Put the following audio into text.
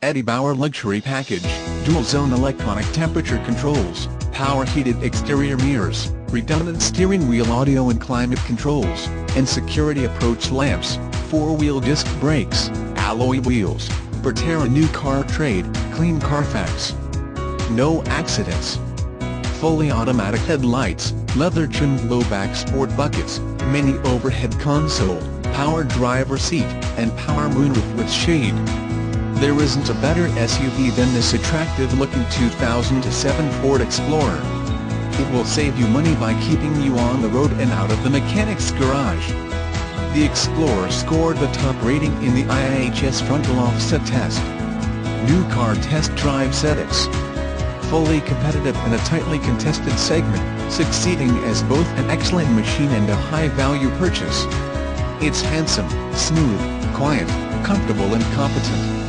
Eddie Bauer Luxury Package, dual-zone electronic temperature controls, power-heated exterior mirrors, redundant steering wheel audio and climate controls, and security approach lamps, four-wheel disc brakes, alloy wheels. Proterra New Car Trade, Clean Carfax. No accidents. Fully automatic headlights, leather-trimmed low-back sport buckets, mini overhead console, power driver seat, and power moonroof with shade. There isn't a better SUV than this attractive-looking 2007 Ford Explorer. It will save you money by keeping you on the road and out of the mechanic's garage. The Explorer scored the top rating in the IIHS frontal offset test. New car test drive settings. Fully competitive in a tightly contested segment, succeeding as both an excellent machine and a high-value purchase. It's handsome, smooth, quiet, comfortable and competent.